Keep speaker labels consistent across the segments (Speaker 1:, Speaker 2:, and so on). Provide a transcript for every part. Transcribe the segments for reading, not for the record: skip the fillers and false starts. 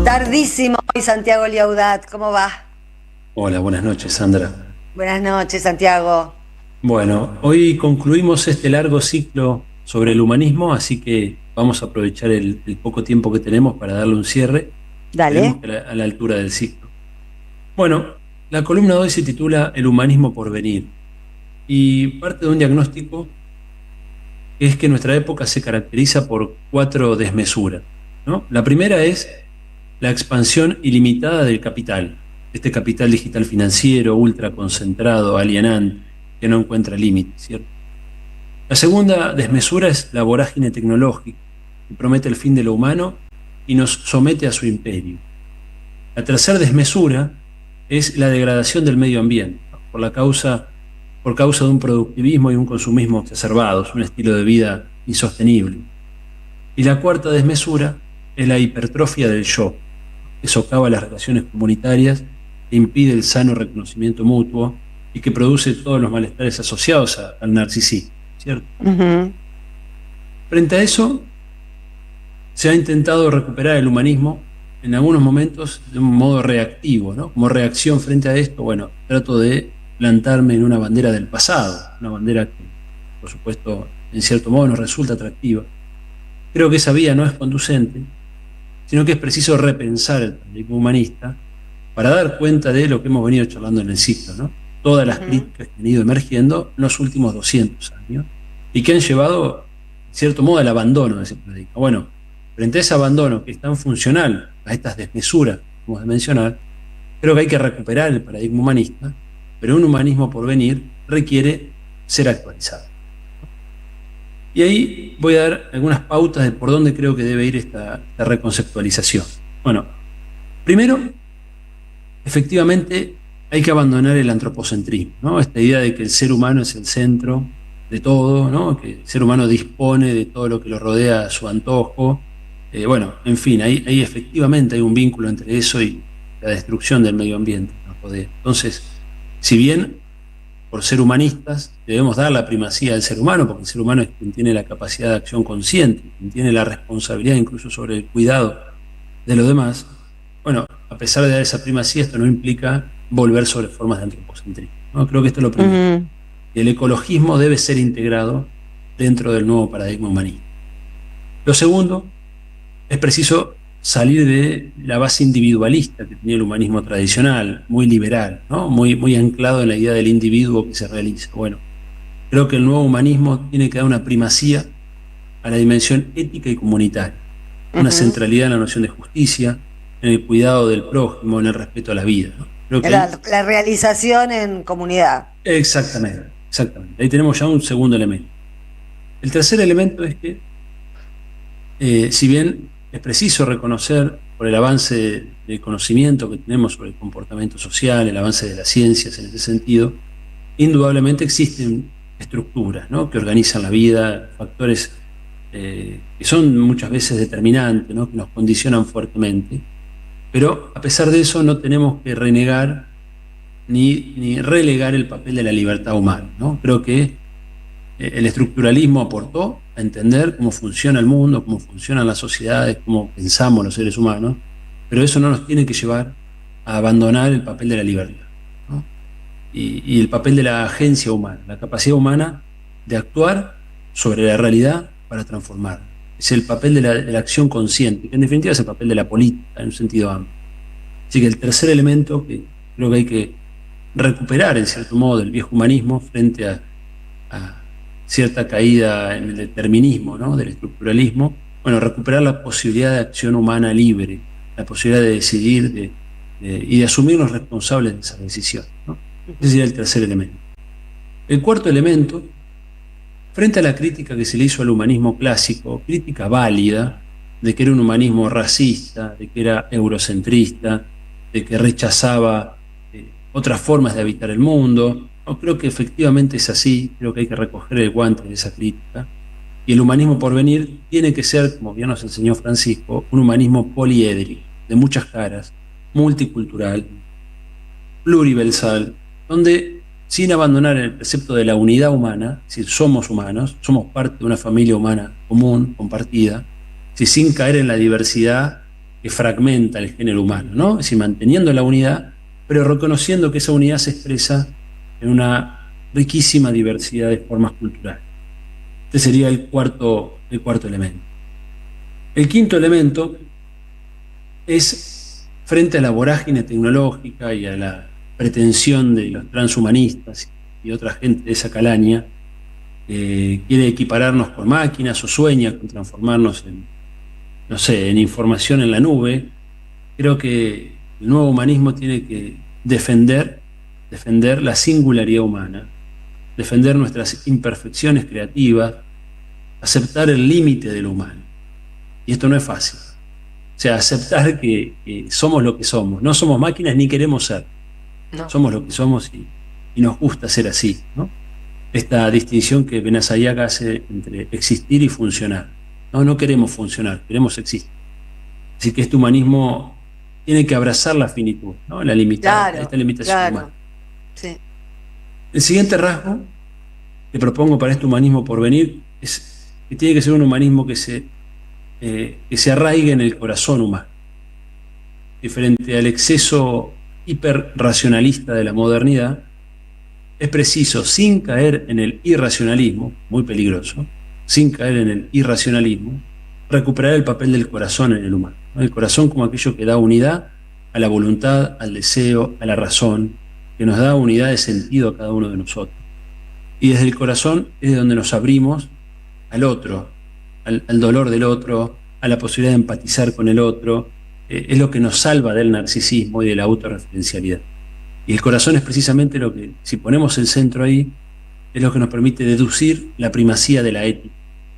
Speaker 1: Tardísimo hoy, Santiago Liaudat, ¿cómo va?
Speaker 2: Hola, buenas noches, Sandra.
Speaker 1: Buenas noches, Santiago.
Speaker 2: Bueno, hoy concluimos este largo ciclo sobre el humanismo, así que vamos a aprovechar el poco tiempo que tenemos para darle un cierre.
Speaker 1: Dale.
Speaker 2: Esperemos que a la altura del ciclo. Bueno, la columna de hoy se titula El humanismo por venir y parte de un diagnóstico que es que nuestra época se caracteriza por 4 desmesuras, ¿no? La primera es la expansión ilimitada del capital, este capital digital financiero, ultra concentrado, alienante, que no encuentra límites, ¿cierto? La segunda desmesura es la vorágine tecnológica, que promete el fin de lo humano y nos somete a su imperio. La tercera desmesura es la degradación del medio ambiente, ¿no? por causa de un productivismo y un consumismo exacerbados, un estilo de vida insostenible. Y la cuarta desmesura es la hipertrofia del yo, que socava las relaciones comunitarias, que impide el sano reconocimiento mutuo y que produce todos los malestares asociados al narcisismo, ¿cierto?
Speaker 1: Uh-huh.
Speaker 2: Frente a eso, se ha intentado recuperar el humanismo en algunos momentos de un modo reactivo, ¿no? Como reacción frente a esto, bueno, trato de plantarme en una bandera del pasado, una bandera que, por supuesto, en cierto modo nos resulta atractiva. Creo que esa vía no es conducente, sino que es preciso repensar el paradigma humanista para dar cuenta de lo que hemos venido charlando en el ciclo, ¿no? Todas las críticas que han ido emergiendo en los últimos 200 años y que han llevado, en cierto modo, al abandono de ese paradigma. Bueno, frente a ese abandono que es tan funcional a estas desmesuras, como de mencionar, creo que hay que recuperar el paradigma humanista, pero un humanismo por venir requiere ser actualizado. Y ahí voy a dar algunas pautas de por dónde creo que debe ir esta reconceptualización. Bueno, primero, efectivamente hay que abandonar el antropocentrismo, ¿no? Esta idea de que el ser humano es el centro de todo, ¿no? Que el ser humano dispone de todo lo que lo rodea a su antojo. Bueno, en fin, ahí efectivamente hay un vínculo entre eso y la destrucción del medio ambiente que nos rodea. Entonces, si bien por ser humanistas debemos dar la primacía al ser humano, porque el ser humano es quien tiene la capacidad de acción consciente, quien tiene la responsabilidad incluso sobre el cuidado de los demás, bueno, a pesar de dar esa primacía, esto no implica volver sobre formas de antropocentrismo, ¿no? Creo que esto es lo primero. Uh-huh. El ecologismo debe ser integrado dentro del nuevo paradigma humanista. Lo segundo, es preciso salir de la base individualista que tenía el humanismo tradicional, muy liberal, ¿no? Muy anclado en la idea del individuo que se realiza. Bueno, creo que el nuevo humanismo tiene que dar una primacía a la dimensión ética y comunitaria, una centralidad en la noción de justicia, en el cuidado del prójimo, en el respeto a la vida, ¿no? Creo que
Speaker 1: la realización en comunidad.
Speaker 2: Exactamente. Ahí tenemos ya un segundo elemento. El tercer elemento es que, si bien es preciso reconocer por el avance del conocimiento que tenemos sobre el comportamiento social, el avance de las ciencias en ese sentido, indudablemente existen estructuras, ¿no? Que organizan la vida, factores que son muchas veces determinantes, ¿no? Que nos condicionan fuertemente, pero a pesar de eso no tenemos que renegar ni relegar el papel de la libertad humana, ¿no? Creo que el estructuralismo aportó a entender cómo funciona el mundo, cómo funcionan las sociedades, cómo pensamos los seres humanos, pero eso no nos tiene que llevar a abandonar el papel de la libertad, ¿no? Y el papel de la agencia humana, la capacidad humana de actuar sobre la realidad para transformar. Es el papel de la acción consciente, que en definitiva es el papel de la política en un sentido amplio. Así que el tercer elemento que creo que hay que recuperar en cierto modo del viejo humanismo frente a cierta caída en el determinismo, ¿no? Del estructuralismo, bueno, recuperar la posibilidad de acción humana libre, la posibilidad de decidir y de asumirnos responsables de esas decisiones, ¿no? Ese sería el tercer elemento. El cuarto elemento, frente a la crítica que se le hizo al humanismo clásico, crítica válida, de que era un humanismo racista, de que era eurocentrista, de que rechazaba otras formas de habitar el mundo. No, creo que efectivamente es así, creo que hay que recoger el guante de esa crítica. Y el humanismo por venir tiene que ser, como bien nos enseñó Francisco, un humanismo poliédrico, de muchas caras, multicultural, pluriversal, donde sin abandonar el precepto de la unidad humana, es decir, somos humanos, somos parte de una familia humana común, compartida, sin caer en la diversidad que fragmenta el género humano, ¿no? Es decir, manteniendo la unidad, pero reconociendo que esa unidad se expresa en una riquísima diversidad de formas culturales. Este sería el cuarto elemento. El quinto elemento es, frente a la vorágine tecnológica y a la pretensión de los transhumanistas y otra gente de esa calaña, quiere equipararnos con máquinas o sueña con transformarnos en información en la nube. Creo que el nuevo humanismo tiene que defender la singularidad humana, defender nuestras imperfecciones creativas, aceptar el límite de lo humano. Y esto no es fácil. O sea, aceptar que somos lo que somos. No somos máquinas ni queremos ser. No. Somos lo que somos y nos gusta ser así, ¿no? Esta distinción que Benazayac hace entre existir y funcionar. No queremos funcionar, queremos existir. Así que este humanismo tiene que abrazar la finitud, ¿no? Esta limitación humana.
Speaker 1: Sí.
Speaker 2: El siguiente rasgo que propongo para este humanismo por venir es que tiene que ser un humanismo que se arraigue en el corazón humano. Y frente al exceso hiperracionalista de la modernidad, es preciso, sin caer en el irracionalismo, muy peligroso, sin caer en el irracionalismo, recuperar el papel del corazón en el humano, ¿no? El corazón como aquello que da unidad a la voluntad, al deseo, a la razón, que nos da unidad de sentido a cada uno de nosotros. Y desde el corazón es de donde nos abrimos al otro, al dolor del otro, a la posibilidad de empatizar con el otro. Es lo que nos salva del narcisismo y de la autorreferencialidad. Y el corazón es precisamente lo que, si ponemos el centro ahí, es lo que nos permite deducir la primacía de la ética,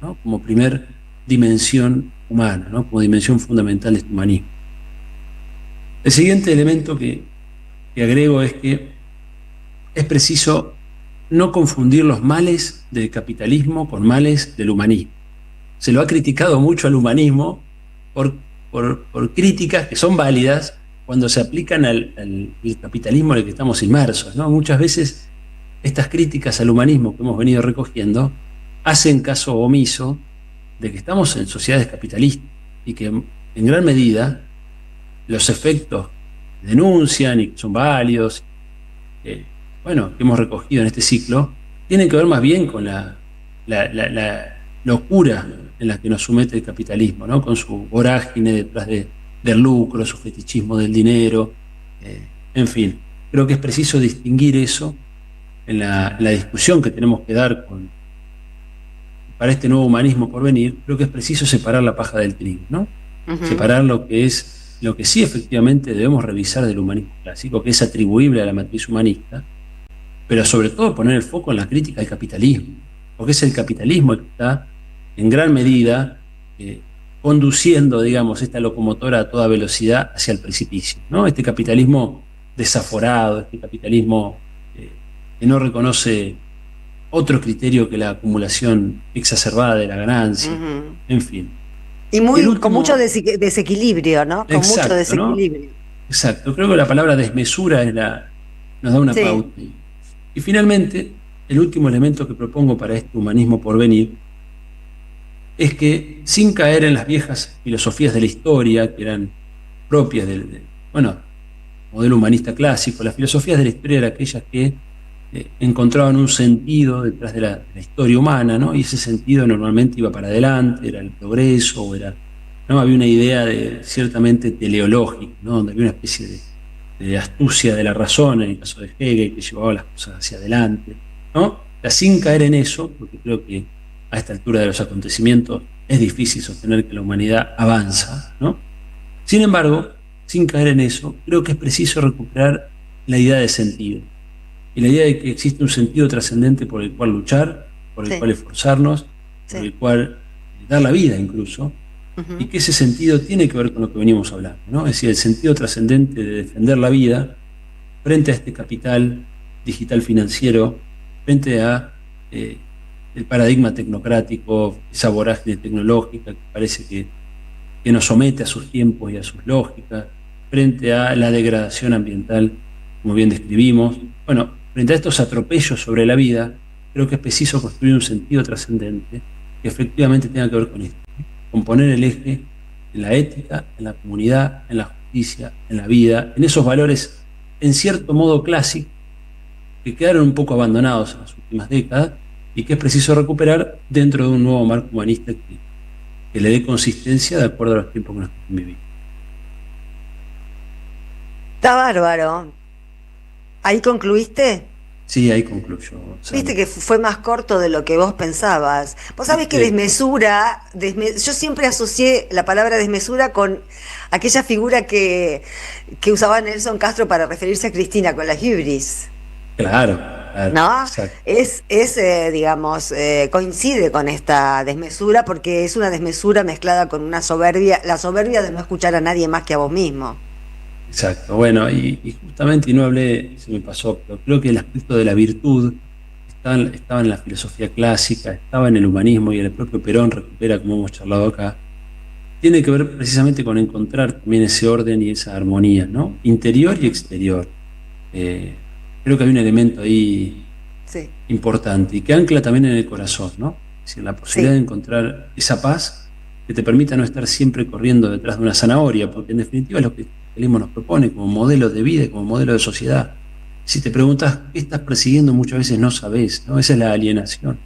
Speaker 2: ¿no? Como primer dimensión humana, ¿no? Como dimensión fundamental de este humanismo. El siguiente elemento que agrego es que es preciso no confundir los males del capitalismo con males del humanismo. Se lo ha criticado mucho al humanismo por críticas que son válidas cuando se aplican al capitalismo en el que estamos inmersos, ¿no? Muchas veces estas críticas al humanismo que hemos venido recogiendo hacen caso omiso de que estamos en sociedades capitalistas y que en gran medida los efectos que denuncian y que son válidos, que hemos recogido en este ciclo, tienen que ver más bien con la locura en la que nos somete el capitalismo, ¿no? Con su vorágine detrás del lucro, su fetichismo del dinero, en fin. Creo que es preciso distinguir eso en la discusión que tenemos que dar para este nuevo humanismo por venir. Creo que es preciso separar la paja del trigo, ¿no? Uh-huh. Separar lo que sí efectivamente debemos revisar del humanismo clásico, que es atribuible a la matriz humanista, pero sobre todo poner el foco en la crítica al capitalismo, porque es el capitalismo el que está en gran medida conduciendo, digamos, esta locomotora a toda velocidad hacia el precipicio, ¿no? Este capitalismo desaforado, este capitalismo que no reconoce otro criterio que la acumulación exacerbada de la ganancia, uh-huh. En fin.
Speaker 1: Y con mucho desequilibrio, ¿no? Con
Speaker 2: exacto,
Speaker 1: mucho desequilibrio.
Speaker 2: ¿no? Exacto, creo que la palabra desmesura nos da una pauta. Y finalmente, el último elemento que propongo para este humanismo por venir es que, sin caer en las viejas filosofías de la historia, que eran propias del modelo humanista clásico, las filosofías de la historia eran aquellas que encontraban un sentido detrás de la historia humana, ¿no? Y ese sentido normalmente iba para adelante, era el progreso, ¿no? Había una idea ciertamente teleológica, ¿no? Donde había una especie de astucia de la razón, en el caso de Hegel, que llevaba las cosas hacia adelante, ¿no? Sin caer en eso, porque creo que a esta altura de los acontecimientos es difícil sostener que la humanidad avanza, ¿no? Sin embargo, sin caer en eso, creo que es preciso recuperar la idea de sentido. Y la idea de que existe un sentido trascendente por el cual luchar, por el cual esforzarnos, por el cual dar la vida incluso, uh-huh. Y que ese sentido tiene que ver con lo que venimos hablando, ¿no? Es decir, el sentido trascendente de defender la vida frente a este capital digital financiero, frente a el paradigma tecnocrático, esa vorágine tecnológica que parece que nos somete a sus tiempos y a sus lógicas, frente a la degradación ambiental, como bien describimos. frente a estos atropellos sobre la vida, creo que es preciso construir un sentido trascendente que efectivamente tenga que ver con esto, ¿no? Con poner el eje en la ética, en la comunidad, en la justicia, en la vida, en esos valores en cierto modo clásicos que quedaron un poco abandonados en las últimas décadas y que es preciso recuperar dentro de un nuevo marco humanista que le dé consistencia de acuerdo a los tiempos que nos tocan vivir.
Speaker 1: Está bárbaro. ¿Ahí concluiste?
Speaker 2: Sí, ahí concluyo.
Speaker 1: Viste que fue más corto de lo que vos pensabas. Vos sabés que desmesura, yo siempre asocié la palabra desmesura con aquella figura que usaba Nelson Castro para referirse a Cristina con la hibris.
Speaker 2: Claro,
Speaker 1: ¿No?
Speaker 2: exacto.
Speaker 1: Digamos, coincide con esta desmesura porque es una desmesura mezclada con una soberbia, la soberbia de no escuchar a nadie más que a vos mismo.
Speaker 2: Exacto, bueno, y justamente, y no hablé, se me pasó, pero creo que el aspecto de la virtud estaba en la filosofía clásica, estaba en el humanismo, y el propio Perón recupera, como hemos charlado acá, tiene que ver precisamente con encontrar también ese orden y esa armonía, ¿no? Interior y exterior. Eh, Creo que hay un elemento ahí
Speaker 1: Sí,
Speaker 2: importante y que ancla también en el corazón, ¿no? Es decir, la posibilidad de
Speaker 1: sí,
Speaker 2: encontrar esa paz que te permita no estar siempre corriendo detrás de una zanahoria, porque en definitiva es lo que el capitalismo nos propone como modelo de vida y como modelo de sociedad. Si te preguntas qué estás persiguiendo, muchas veces no sabes, ¿no? Esa es la alienación,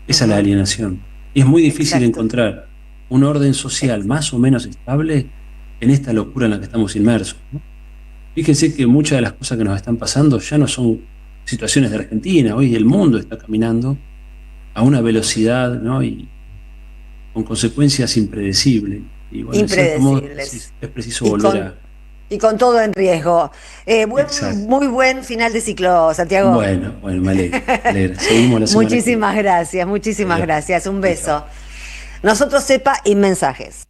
Speaker 2: esa es la
Speaker 1: ujú,
Speaker 2: alienación. Y es muy difícil
Speaker 1: exacto.
Speaker 2: encontrar un orden social
Speaker 1: ex-
Speaker 2: más o menos estable en esta locura en la que estamos inmersos, ¿no? Fíjense que muchas de las cosas que nos están pasando ya no son situaciones de Argentina, hoy el mundo está caminando a una velocidad, ¿no? Y con consecuencias impredecibles. Y bueno, en cierto modo
Speaker 1: Impredecibles.
Speaker 2: es preciso
Speaker 1: Y
Speaker 2: volver
Speaker 1: con,
Speaker 2: a...
Speaker 1: y con todo en riesgo.
Speaker 2: Exacto.
Speaker 1: Muy buen final de ciclo, Santiago.
Speaker 2: Bueno, bueno, me alegra, me alegra. Seguimos la semana que viene.
Speaker 1: Muchísimas gracias, muchísimas
Speaker 2: Adiós.
Speaker 1: gracias. Un
Speaker 2: Chao, chao.
Speaker 1: beso. Nosotros sepa y mensajes.